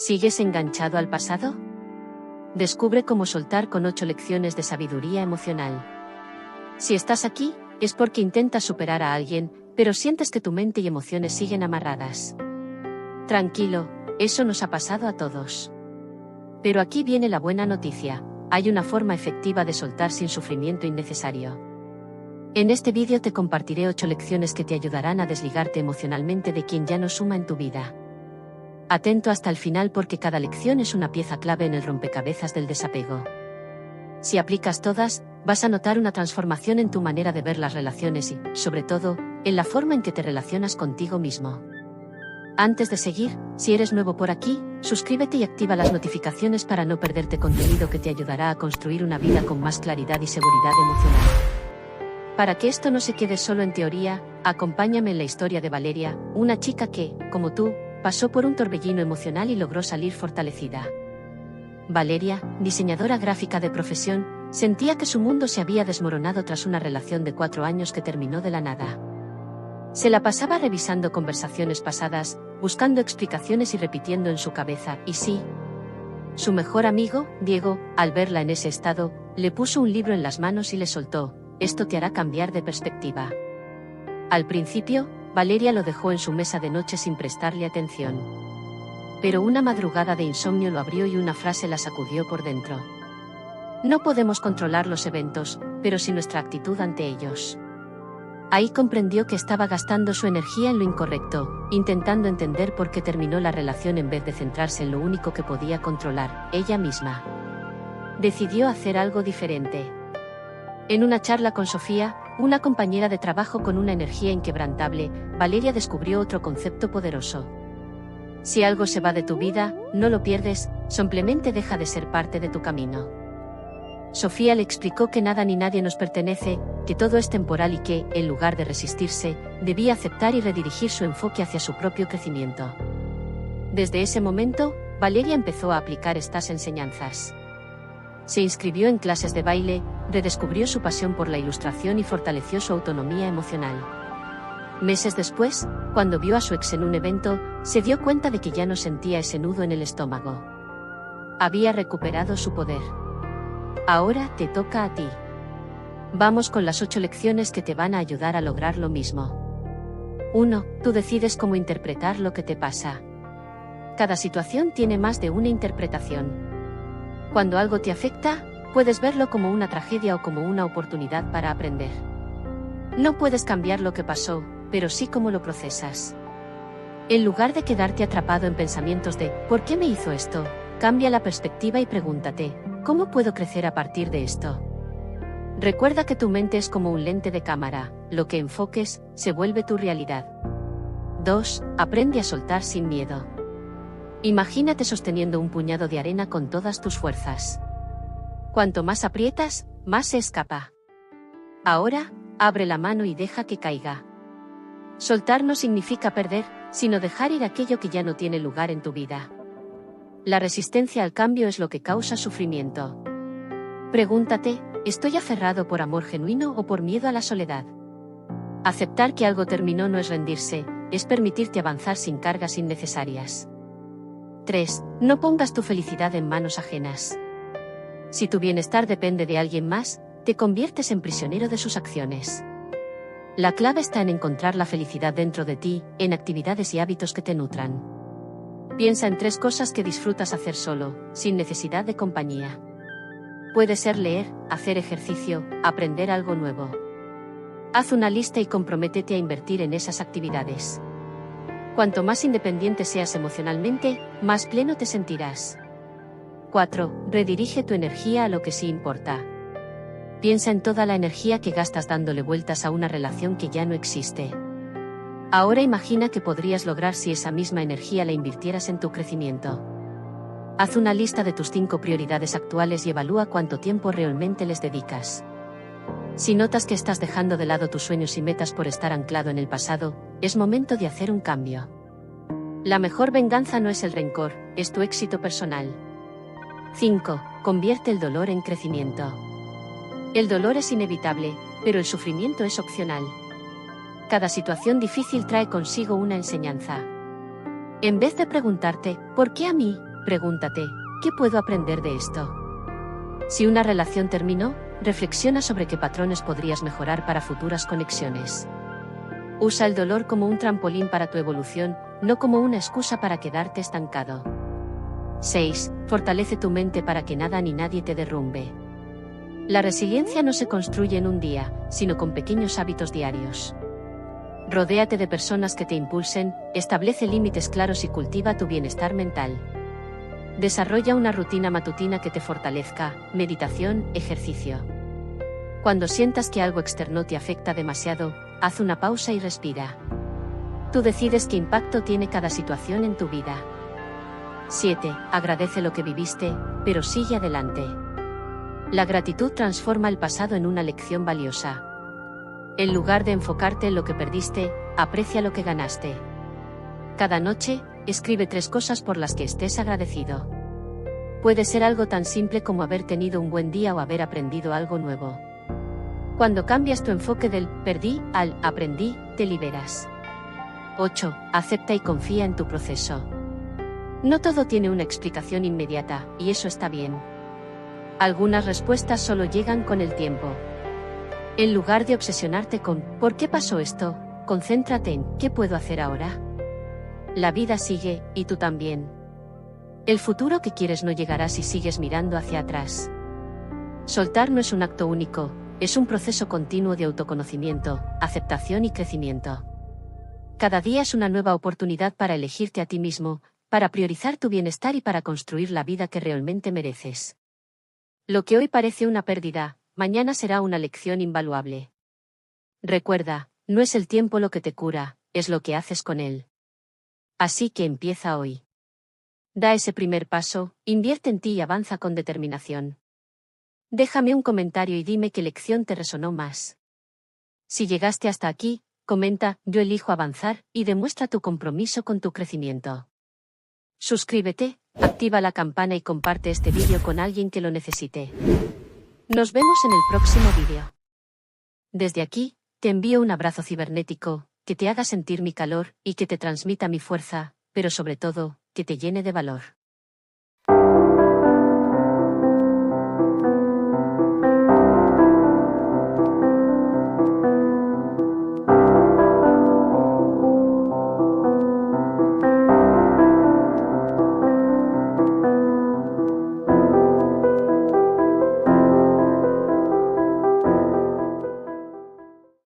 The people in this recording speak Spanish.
¿Sigues enganchado al pasado? Descubre cómo soltar con 8 lecciones de sabiduría emocional. Si estás aquí, es porque intentas superar a alguien, pero sientes que tu mente y emociones siguen amarradas. Tranquilo, eso nos ha pasado a todos. Pero aquí viene la buena noticia: hay una forma efectiva de soltar sin sufrimiento innecesario. En este vídeo te compartiré 8 lecciones que te ayudarán a desligarte emocionalmente de quien ya no suma en tu vida. Atento hasta el final porque cada lección es una pieza clave en el rompecabezas del desapego. Si aplicas todas, vas a notar una transformación en tu manera de ver las relaciones y, sobre todo, en la forma en que te relacionas contigo mismo. Antes de seguir, si eres nuevo por aquí, suscríbete y activa las notificaciones para no perderte contenido que te ayudará a construir una vida con más claridad y seguridad emocional. Para que esto no se quede solo en teoría, acompáñame en la historia de Valeria, una chica que, como tú, pasó por un torbellino emocional y logró salir fortalecida. Valeria, diseñadora gráfica de profesión, sentía que su mundo se había desmoronado tras una relación de 4 años que terminó de la nada. Se la pasaba revisando conversaciones pasadas, buscando explicaciones y repitiendo en su cabeza, ¿y sí? Su mejor amigo, Diego, al verla en ese estado, le puso un libro en las manos y le soltó: esto te hará cambiar de perspectiva. Al principio, Valeria lo dejó en su mesa de noche sin prestarle atención. Pero una madrugada de insomnio lo abrió y una frase la sacudió por dentro. No podemos controlar los eventos, pero sí nuestra actitud ante ellos. Ahí comprendió que estaba gastando su energía en lo incorrecto, intentando entender por qué terminó la relación en vez de centrarse en lo único que podía controlar, ella misma. Decidió hacer algo diferente. En una charla con Sofía, una compañera de trabajo con una energía inquebrantable, Valeria descubrió otro concepto poderoso. Si algo se va de tu vida, no lo pierdes, simplemente deja de ser parte de tu camino. Sofía le explicó que nada ni nadie nos pertenece, que todo es temporal y que, en lugar de resistirse, debía aceptar y redirigir su enfoque hacia su propio crecimiento. Desde ese momento, Valeria empezó a aplicar estas enseñanzas. Se inscribió en clases de baile, redescubrió su pasión por la ilustración y fortaleció su autonomía emocional. Meses después, cuando vio a su ex en un evento, se dio cuenta de que ya no sentía ese nudo en el estómago. Había recuperado su poder. Ahora te toca a ti. Vamos con las 8 lecciones que te van a ayudar a lograr lo mismo. 1. Tú decides cómo interpretar lo que te pasa. Cada situación tiene más de una interpretación. Cuando algo te afecta, puedes verlo como una tragedia o como una oportunidad para aprender. No puedes cambiar lo que pasó, pero sí cómo lo procesas. En lugar de quedarte atrapado en pensamientos de ¿por qué me hizo esto?, cambia la perspectiva y pregúntate: ¿cómo puedo crecer a partir de esto? Recuerda que tu mente es como un lente de cámara, lo que enfoques, se vuelve tu realidad. 2. Aprende a soltar sin miedo. Imagínate sosteniendo un puñado de arena con todas tus fuerzas. Cuanto más aprietas, más se escapa. Ahora, abre la mano y deja que caiga. Soltar no significa perder, sino dejar ir aquello que ya no tiene lugar en tu vida. La resistencia al cambio es lo que causa sufrimiento. Pregúntate: ¿estoy aferrado por amor genuino o por miedo a la soledad? Aceptar que algo terminó no es rendirse, es permitirte avanzar sin cargas innecesarias. 3. No pongas tu felicidad en manos ajenas. Si tu bienestar depende de alguien más, te conviertes en prisionero de sus acciones. La clave está en encontrar la felicidad dentro de ti, en actividades y hábitos que te nutran. Piensa en 3 cosas que disfrutas hacer solo, sin necesidad de compañía. Puede ser leer, hacer ejercicio, aprender algo nuevo. Haz una lista y comprométete a invertir en esas actividades. Cuanto más independiente seas emocionalmente, más pleno te sentirás. 4. Redirige tu energía a lo que sí importa. Piensa en toda la energía que gastas dándole vueltas a una relación que ya no existe. Ahora imagina qué podrías lograr si esa misma energía la invirtieras en tu crecimiento. Haz una lista de tus 5 prioridades actuales y evalúa cuánto tiempo realmente les dedicas. Si notas que estás dejando de lado tus sueños y metas por estar anclado en el pasado, es momento de hacer un cambio. La mejor venganza no es el rencor, es tu éxito personal. 5. Convierte el dolor en crecimiento. El dolor es inevitable, pero el sufrimiento es opcional. Cada situación difícil trae consigo una enseñanza. En vez de preguntarte, ¿por qué a mí?, Pregúntate, ¿qué puedo aprender de esto? Si una relación terminó, reflexiona sobre qué patrones podrías mejorar para futuras conexiones. Usa el dolor como un trampolín para tu evolución, no como una excusa para quedarte estancado. 6. Fortalece tu mente para que nada ni nadie te derrumbe. La resiliencia no se construye en un día, sino con pequeños hábitos diarios. Rodéate de personas que te impulsen, establece límites claros y cultiva tu bienestar mental. Desarrolla una rutina matutina que te fortalezca, meditación, ejercicio. Cuando sientas que algo externo te afecta demasiado, haz una pausa y respira. Tú decides qué impacto tiene cada situación en tu vida. 7. Agradece lo que viviste, pero sigue adelante. La gratitud transforma el pasado en una lección valiosa. En lugar de enfocarte en lo que perdiste, aprecia lo que ganaste. Cada noche, escribe 3 cosas por las que estés agradecido. Puede ser algo tan simple como haber tenido un buen día o haber aprendido algo nuevo. Cuando cambias tu enfoque del perdí al aprendí, te liberas. 8. Acepta y confía en tu proceso. No todo tiene una explicación inmediata, y eso está bien. Algunas respuestas solo llegan con el tiempo. En lugar de obsesionarte con ¿por qué pasó esto?, concéntrate en ¿qué puedo hacer ahora? La vida sigue, y tú también. El futuro que quieres no llegará si sigues mirando hacia atrás. Soltar no es un acto único, es un proceso continuo de autoconocimiento, aceptación y crecimiento. Cada día es una nueva oportunidad para elegirte a ti mismo, para priorizar tu bienestar y para construir la vida que realmente mereces. Lo que hoy parece una pérdida, mañana será una lección invaluable. Recuerda, no es el tiempo lo que te cura, es lo que haces con él. Así que empieza hoy. Da ese primer paso, invierte en ti y avanza con determinación. Déjame un comentario y dime qué lección te resonó más. Si llegaste hasta aquí, comenta, yo elijo avanzar, y demuestra tu compromiso con tu crecimiento. Suscríbete, activa la campana y comparte este vídeo con alguien que lo necesite. Nos vemos en el próximo vídeo. Desde aquí, te envío un abrazo cibernético, que te haga sentir mi calor y que te transmita mi fuerza, pero sobre todo, que te llene de valor.